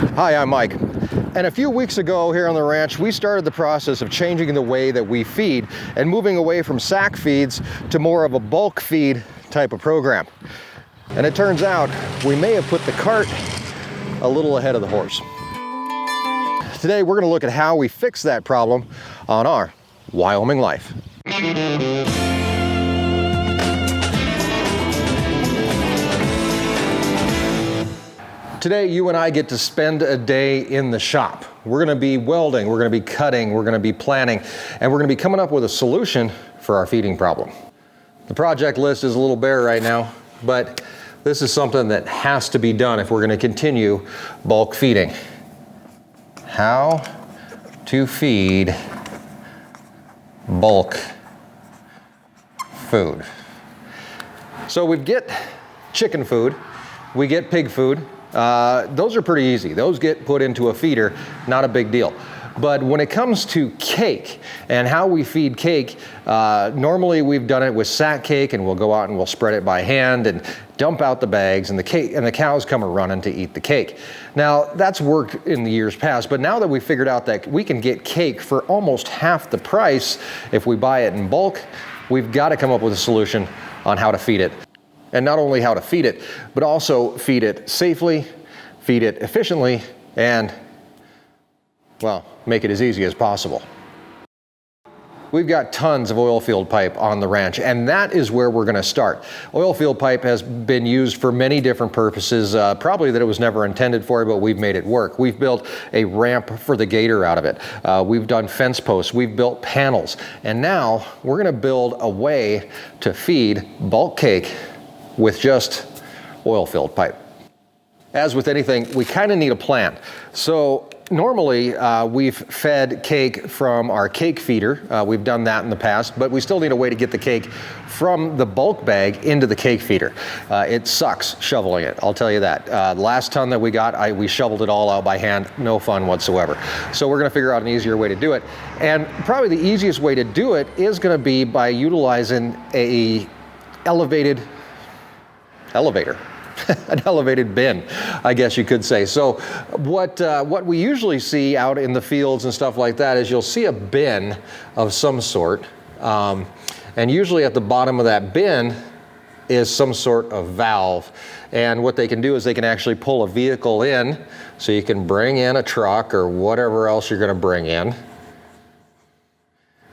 Hi, I'm Mike. And a few weeks ago here on the ranch, we started the process of changing the way that we feed and moving away from sack feeds to more of a bulk feed type of program. And it turns out we may have put the cart a little ahead of the horse. Today, we're going to look at how we fix that problem on our Wyoming Life. Today, you and I get to spend a day in the shop. We're going to be welding, we're going to be cutting, we're going to be planning, and we're going to be coming up with a solution for our feeding problem. The project list is a little bare right now, but this is something that has to be done if we're going to continue bulk feeding. How to feed bulk food. So we get chicken food, we get pig food. Those are pretty easy. Those get put into a feeder, not a big deal. But when it comes to cake and how we feed cake, normally we've done it with sack cake, and we'll go out and we'll spread it by hand and dump out the bags, and the cows come running to eat the cake. Now that's worked in the years past, but now that we've figured out that we can get cake for almost half the price if we buy it in bulk, we've got to come up with a solution on how to feed it. And not only how to feed it, but also feed it safely, feed it efficiently, and, well, make it as easy as possible. We've got tons of oilfield pipe on the ranch, and that is where we're going to start. Oilfield pipe has been used for many different purposes, probably that it was never intended for, but we've made it work. We've built a ramp for the gator out of it. We've done fence posts, we've built panels, and now we're going to build a way to feed bulk cake with just oil-filled pipe. As with anything, we kind of need a plan. So normally we've fed cake from our cake feeder. We've done that in the past, but we still need a way to get the cake from the bulk bag into the cake feeder. It sucks shoveling it, I'll tell you that. Last ton that we got, we shoveled it all out by hand. No fun whatsoever. So we're gonna figure out an easier way to do it. And probably the easiest way to do it is gonna be by utilizing an elevated bin, I guess you could say. So what we usually see out in the fields and stuff like that is you'll see a bin of some sort, and usually at the bottom of that bin is some sort of valve. And what they can do is they can actually pull a vehicle in, so you can bring in a truck or whatever else you're going to bring in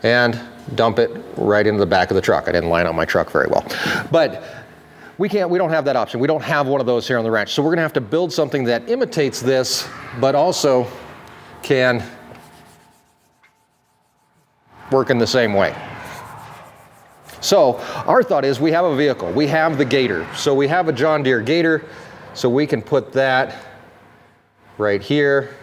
and dump it right into the back of the truck. I didn't line up my truck very well, but we don't have that option. We don't have one of those here on the ranch. So we're gonna have to build something that imitates this, but also can work in the same way. So our thought is we have a vehicle. We have the gator. So we have a John Deere gator, so we can put that right here.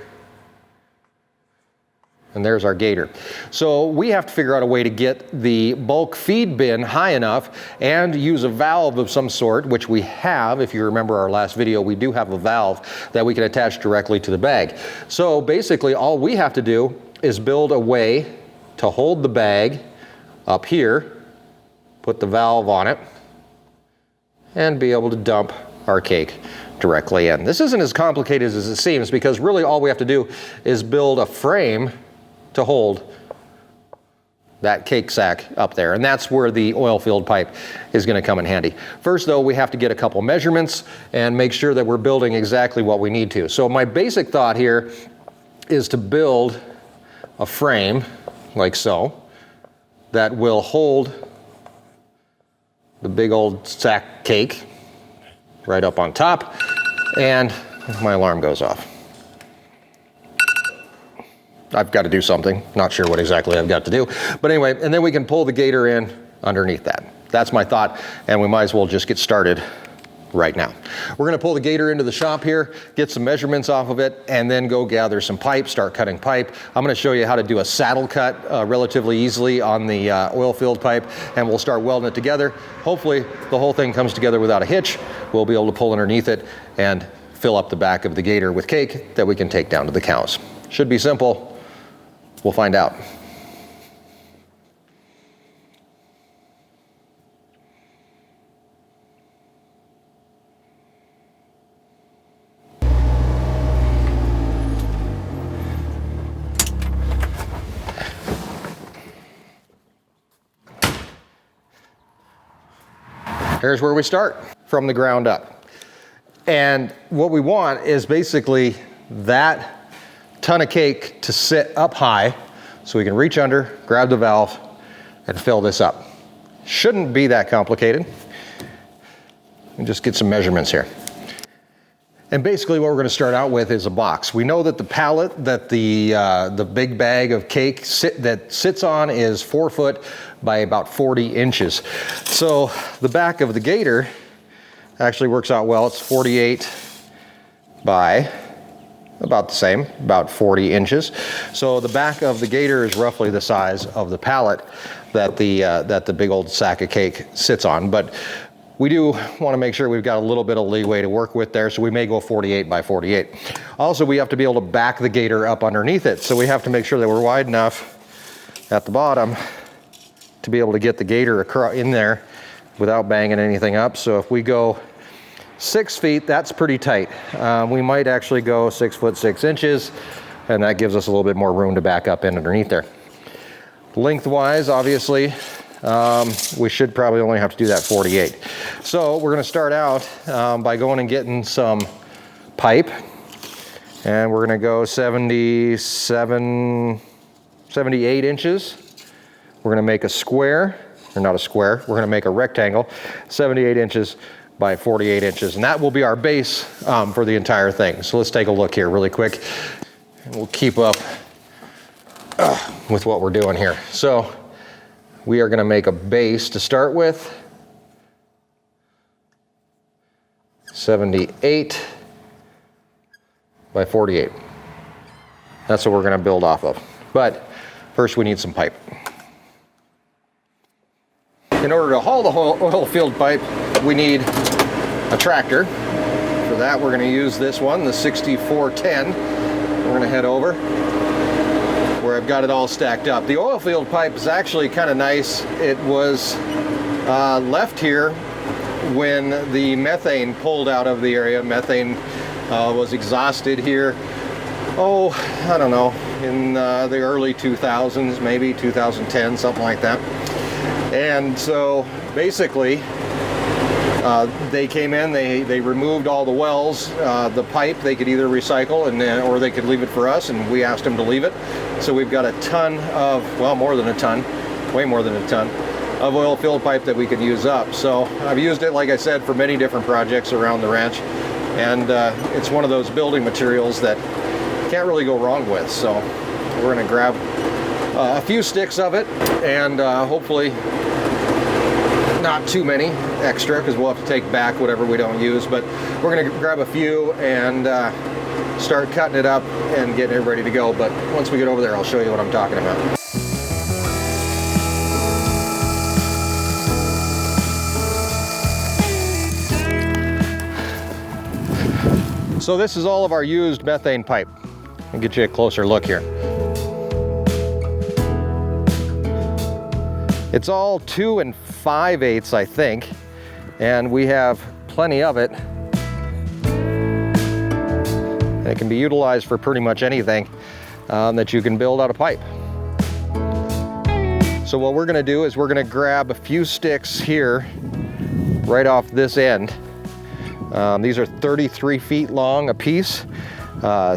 And there's our gator. So we have to figure out a way to get the bulk feed bin high enough and use a valve of some sort, which we have. If you remember our last video, we do have a valve that we can attach directly to the bag. So basically all we have to do is build a way to hold the bag up here, put the valve on it, and be able to dump our cake directly in. This isn't as complicated as it seems, because really all we have to do is build a frame to hold that cake sack up there. And that's where the oil-filled pipe is going to come in handy. First, though, we have to get a couple measurements and make sure that we're building exactly what we need to. So my basic thought here is to build a frame like so that will hold the big old sack cake right up on top, and my alarm goes off. I've got to do something. Not sure what exactly I've got to do. But anyway, and then we can pull the gator in underneath that. That's my thought, and we might as well just get started right now. We're going to pull the gator into the shop here, get some measurements off of it, and then go gather some pipe, start cutting pipe. I'm going to show you how to do a saddle cut relatively easily on the oil-filled pipe, and we'll start welding it together. Hopefully the whole thing comes together without a hitch. We'll be able to pull underneath it and fill up the back of the gator with cake that we can take down to the cows. Should be simple. We'll find out. Here's where we start, from the ground up. And what we want is basically that ton of cake to sit up high so we can reach under, grab the valve, and fill this up. Shouldn't be that complicated. And just get some measurements here. And basically what we're going to start out with is a box. We know that the pallet that the big bag of cake that sits on is 4 foot by about 40 inches. So the back of the gator actually works out well. It's 48 by about the same, about 40 inches. So the back of the gator is roughly the size of the pallet that the big old sack of cake sits on. But we do want to make sure we've got a little bit of leeway to work with there, so we may go 48 by 48. Also, we have to be able to back the gator up underneath it, so we have to make sure that we're wide enough at the bottom to be able to get the gator in there without banging anything up. So if we go 6 feet, that's pretty tight. We might actually go 6 foot 6 inches, and that gives us a little bit more room to back up in underneath there. Lengthwise, obviously, we should probably only have to do that 48. So we're going to start out by going and getting some pipe, and we're going to go 78 inches. We're going to make a square, or not a square, we're going to make a rectangle, 78 inches by 48 inches, and that will be our base for the entire thing. So let's take a look here really quick, and we'll keep up with what we're doing here. So we are going to make a base to start with, 78 by 48. That's what we're going to build off of. But first we need some pipe. In order to haul the oil field pipe, we need a tractor. For that, we're going to use this one, the 6410. We're going to head over where I've got it all stacked up. The oil field pipe is actually kind of nice. It was left here when the methane pulled out of the area. Methane was exhausted here, oh, I don't know, in the early 2000s, maybe 2010, something like that. And so basically they came in, they removed all the wells, the pipe they could either recycle or they could leave it for us, and we asked them to leave it. So we've got a ton of, well, more than a ton, way more than a ton of oil filled pipe that we could use up. So I've used it, like I said, for many different projects around the ranch, and it's one of those building materials that you can't really go wrong with. So we're going to grab a few sticks of it, and hopefully not too many extra, because we'll have to take back whatever we don't use. But we're going to grab a few and start cutting it up and getting it ready to go. But once we get over there, I'll show you what I'm talking about. So this is all of our used methane pipe. I'll get you a closer look here. It's all 2 5/8, I think, and we have plenty of it. And it can be utilized for pretty much anything that you can build out of pipe. So what we're gonna do is we're gonna grab a few sticks here right off this end. These are 33 feet long a piece.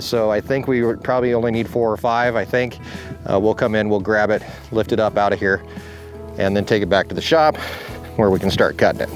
So I think we would probably only need 4 or 5, I think. We'll come in, we'll grab it, lift it up out of here, and then take it back to the shop where we can start cutting it.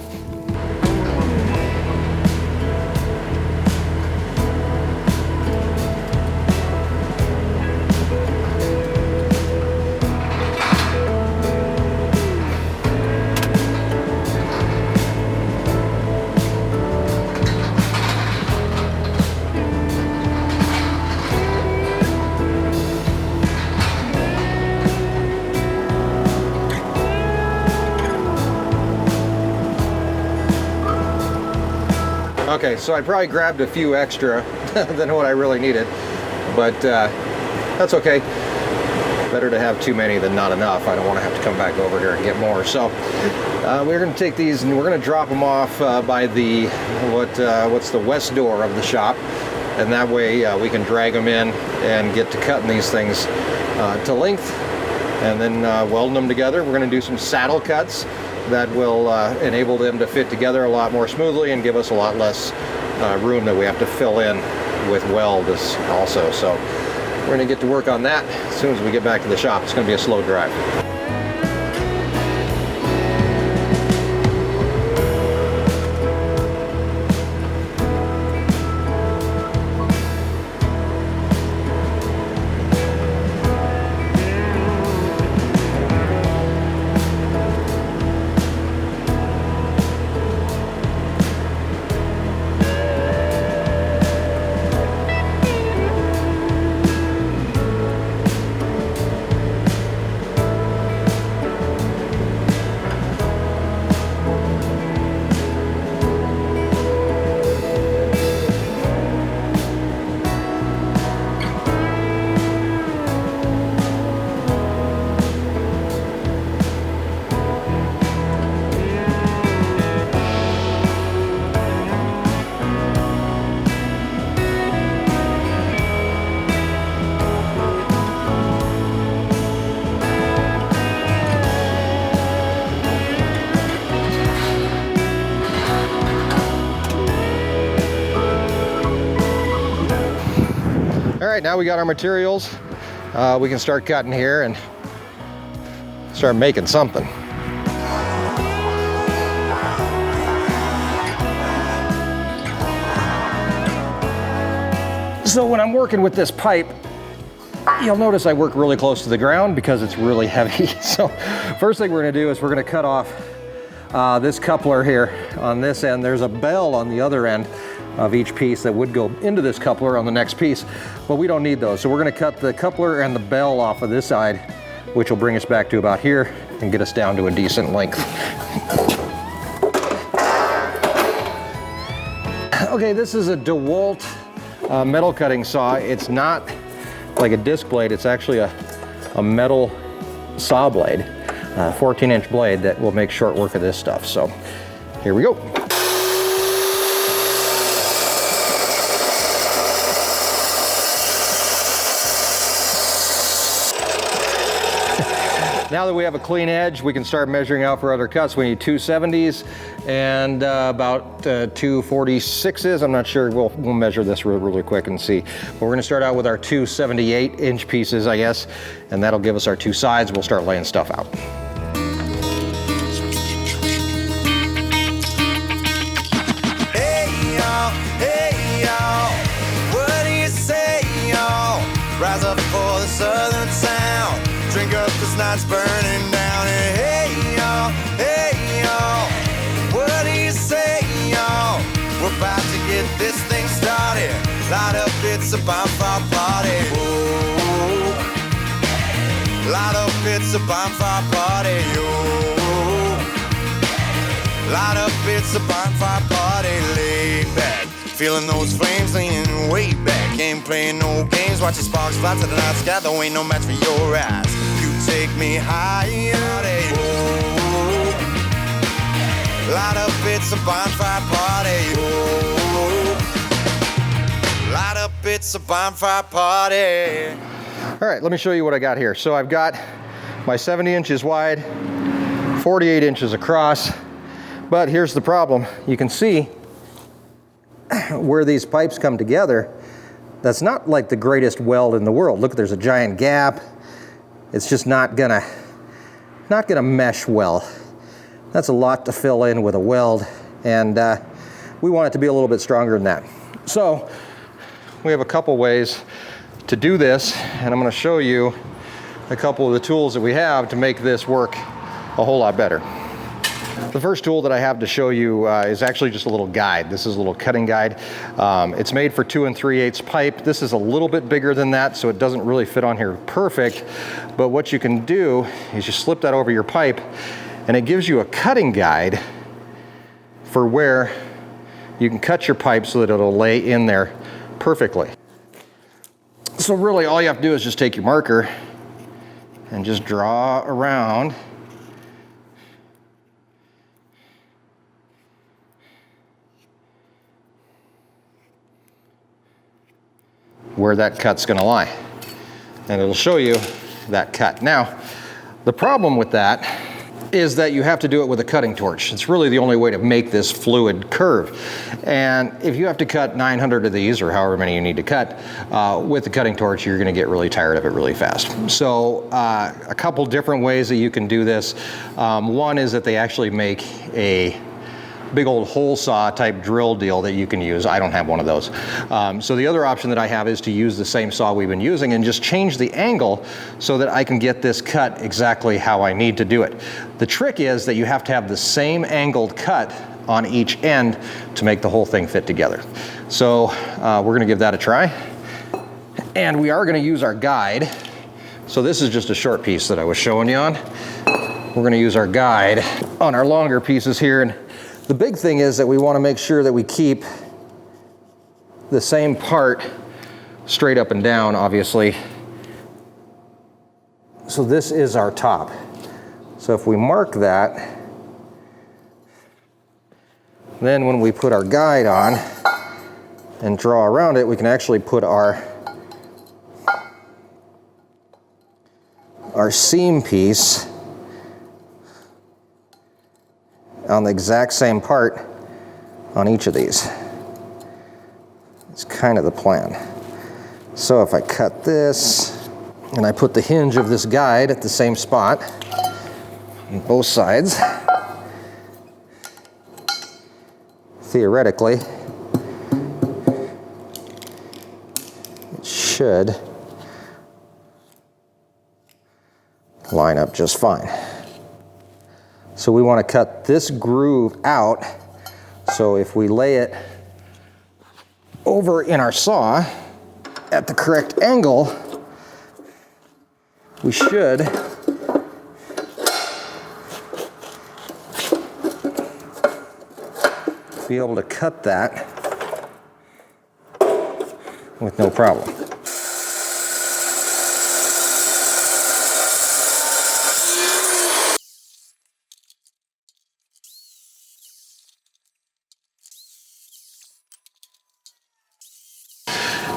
Okay, so I probably grabbed a few extra than what I really needed, but that's okay. Better to have too many than not enough. I don't want to have to come back over here and get more. So we're going to take these and we're going to drop them off by the what's the west door of the shop, and that way we can drag them in and get to cutting these things to length, and then welding them together. We're going to do some saddle cuts that will enable them to fit together a lot more smoothly and give us a lot less room that we have to fill in with weld also. So we're going to get to work on that as soon as we get back to the shop. It's going to be a slow drive. All right, now we got our materials. We can start cutting here and start making something. So when I'm working with this pipe, you'll notice I work really close to the ground because it's really heavy. So first thing we're gonna do is we're gonna cut off this coupler here on this end. There's a bell on the other end of each piece that would go into this coupler on the next piece, but we don't need those. So we're gonna cut the coupler and the bell off of this side, which will bring us back to about here and get us down to a decent length. Okay, this is a DeWalt metal cutting saw. It's not like a disc blade, it's actually a metal saw blade, 14-inch blade that will make short work of this stuff. So here we go. Now that we have a clean edge, we can start measuring out for other cuts. We need 270s and about 246s. I'm not sure. We'll measure this really quick and see. But we're gonna start out with our 278-inch pieces, I guess, and that'll give us our two sides. We'll start laying stuff out. Hey y'all, what do you say y'all? Rise up for the southern sound. Drink up, this night's burning down. And hey y'all, what do you say y'all? We're about to get this thing started. Light up, it's a bonfire party. Whoa. Light up, it's a bonfire party. Yo. Light up, it's a bonfire party. Laid back, feeling those flames leaning way back. Ain't playing no games, watching sparks fly to the night sky. There ain't no match for your eyes. Take me higher, oh. Light up, it's a bonfire party, oh. Light up, it's a bonfire party. All right, let me show you what I got here. So I've got my 70 inches wide, 48 inches across, but here's the problem. You can see where these pipes come together. That's not like the greatest weld in the world. Look, there's a giant gap. It's just not gonna mesh well. That's a lot to fill in with a weld, and we want it to be a little bit stronger than that. So we have a couple ways to do this, and I'm gonna show you a couple of the tools that we have to make this work a whole lot better. The first tool that I have to show you is actually just a little guide. This is a little cutting guide. It's made for 2 3/8 pipe. This is a little bit bigger than that, so it doesn't really fit on here perfect. But what you can do is you slip that over your pipe, and it gives you a cutting guide for where you can cut your pipe so that it'll lay in there perfectly. So really all you have to do is just take your marker and just draw around where that cut's gonna lie. And it'll show you that cut. Now, the problem with that is that you have to do it with a cutting torch. It's really the only way to make this fluid curve. And if you have to cut 900 of these, or however many you need to cut, with the cutting torch, you're gonna get really tired of it really fast. So a couple different ways that you can do this. One is that they actually make a big old hole saw type drill deal that you can use. I don't have one of those. So the other option that I have is to use the same saw we've been using and just change the angle so that I can get this cut exactly how I need to do it. The trick is that you have to have the same angled cut on each end to make the whole thing fit together. So we're gonna give that a try. And we are gonna use our guide. So this is just a short piece that I was showing you on. We're gonna use our guide on our longer pieces here. And the big thing is that we want to make sure that we keep the same part straight up and down, obviously. So this is our top. So if we mark that, then when we put our guide on and draw around it, we can actually put our seam piece on the exact same part on each of these. It's kind of the plan. So if I cut this and I put the hinge of this guide at the same spot on both sides, theoretically, it should line up just fine. So we want to cut this groove out. So if we lay it over in our saw at the correct angle, we should be able to cut that with no problem.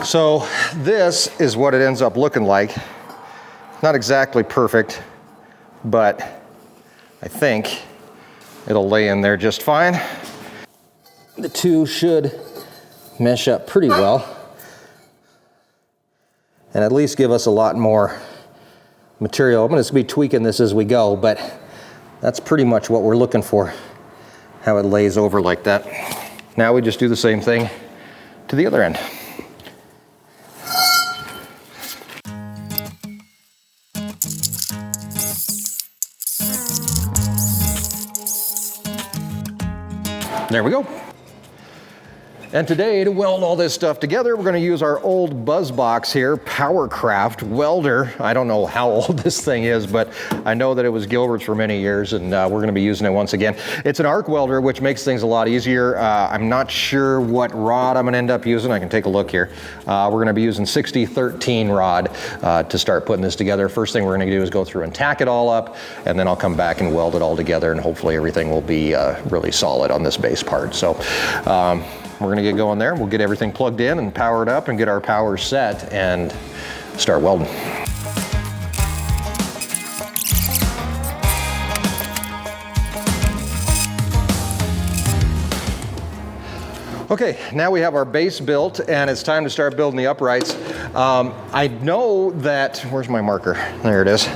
So this is what it ends up looking like. Not exactly perfect, but I think it'll lay in there just fine. The two should mesh up pretty well and at least give us a lot more material. I'm going to be tweaking this as we go, but that's pretty much what we're looking for, how it lays over like that. Now we just do the same thing to the other end. There we go. And today, to weld all this stuff together, we're going to use our old buzz box here, Powercraft welder. I don't know how old this thing is, but I know that it was Gilbert's for many years, and we're going to be using it once again. It's an arc welder, which makes things a lot easier. I'm not sure what rod I'm going to end up using. I can take a look here. We're going to be using 60-13 rod to start putting this together. First thing we're going to do is go through and tack it all up, and then I'll come back and weld it all together, and hopefully everything will be really solid on this base part. So we're gonna get going there. We'll get everything plugged in and powered up and get our power set and start welding. Okay, now we have our base built and it's time to start building the uprights. I know that, where's my marker? There it is.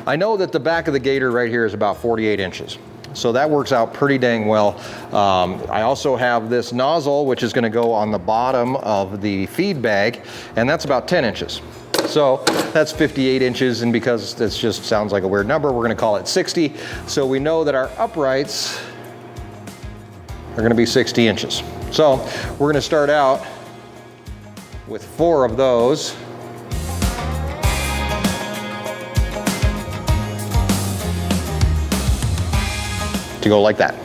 I know that the back of the gator right here is about 48 inches. So that works out pretty dang well. I also have this nozzle, which is going to go on the bottom of the feed bag, and that's about 10 inches. So that's 58 inches, and because this just sounds like a weird number, we're going to call it 60. So we know that our uprights are going to be 60 inches. So we're going to start out with 4 of those. To go like that.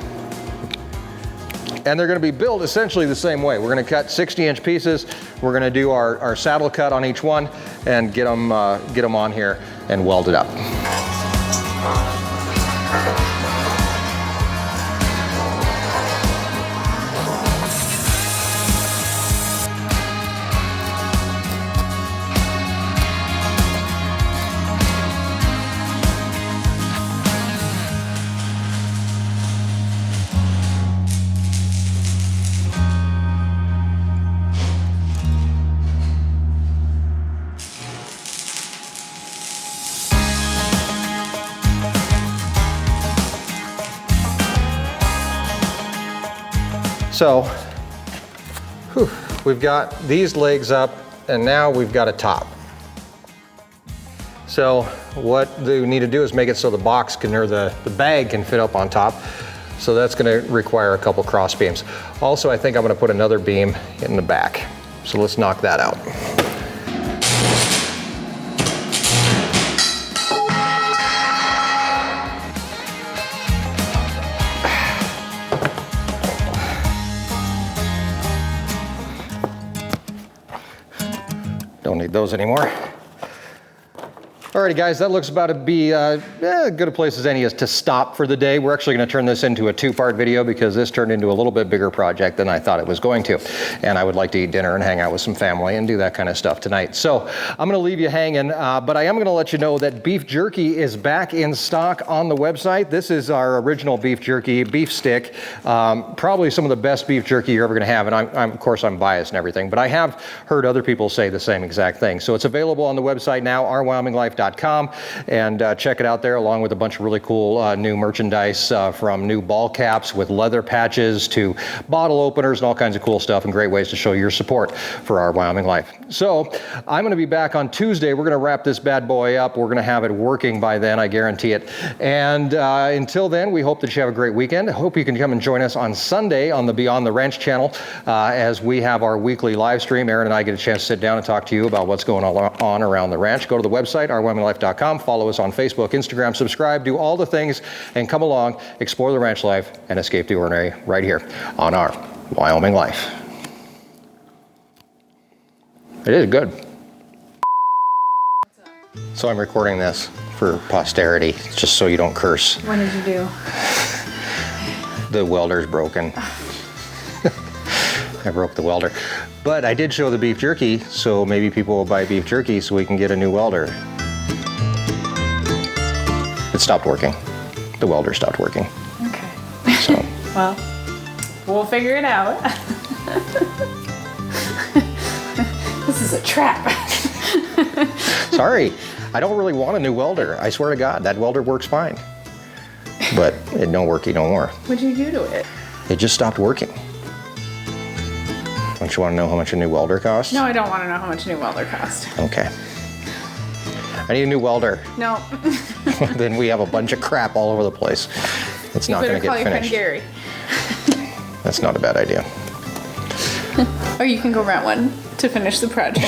And they're going to be built essentially the same way. We're going to cut 60-inch pieces. We're going to do our saddle cut on each one and get them on here and weld it up. So, whew, we've got these legs up and now we've got a top. So what we need to do is make it so the box can, or the bag can fit up on top. So that's gonna require a couple cross beams. Also, I think I'm gonna put another beam in the back. So let's knock that out. Don't need those anymore. Alrighty guys, that looks about to be as good a place as any is to stop for the day. We're actually going to turn this into a two-part video because this turned into a little bit bigger project than I thought it was going to. And I would like to eat dinner and hang out with some family and do that kind of stuff tonight. So I'm going to leave you hanging, but I am going to let you know that beef jerky is back in stock on the website. This is our original beef jerky, beef stick. Probably some of the best beef jerky you're ever going to have. And of course, I'm biased and everything, but I have heard other people say the same exact thing. So it's available on the website now, ourwyominglife.com, and check it out there along with a bunch of really cool new merchandise from new ball caps with leather patches to bottle openers and all kinds of cool stuff and great ways to show your support for Our Wyoming Life. So I'm going to be back on Tuesday. We're going to wrap this bad boy up. We're going to have it working by then, I guarantee it. And until then, we hope that you have a great weekend. I hope you can come and join us on Sunday on the Beyond the Ranch channel as we have our weekly live stream. Erin and I get a chance to sit down and talk to you about what's going on around the ranch. Go to the website, ourwyominglife.com, follow us on Facebook, Instagram, subscribe, do all the things, and come along, explore the ranch life, and escape the ordinary right here on Our Wyoming Life. It is good. So I'm recording this for posterity, just so you don't curse. What did you do? The welder's broken. I broke the welder. But I did show the beef jerky, so maybe people will buy beef jerky so we can get a new welder. It stopped working. The welder stopped working. Okay. So. Well, we'll figure it out. This is a trap. Sorry, I don't really want a new welder. I swear to God, that welder works fine. But it don't work no more. What'd you do to it? It just stopped working. Don't you want to know how much a new welder costs? No, I don't want to know how much a new welder cost. Okay. I need a new welder. No. Then we have a bunch of crap all over the place. It's not going to get finished. You better call your friend Gary. That's not a bad idea. Or you can go rent one to finish the project.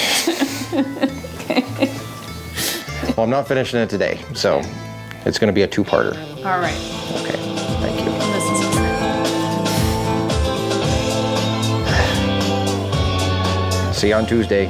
Okay. Well, I'm not finishing it today, so it's going to be a two-parter. All right. Okay, thank you. And this is exciting. See you on Tuesday.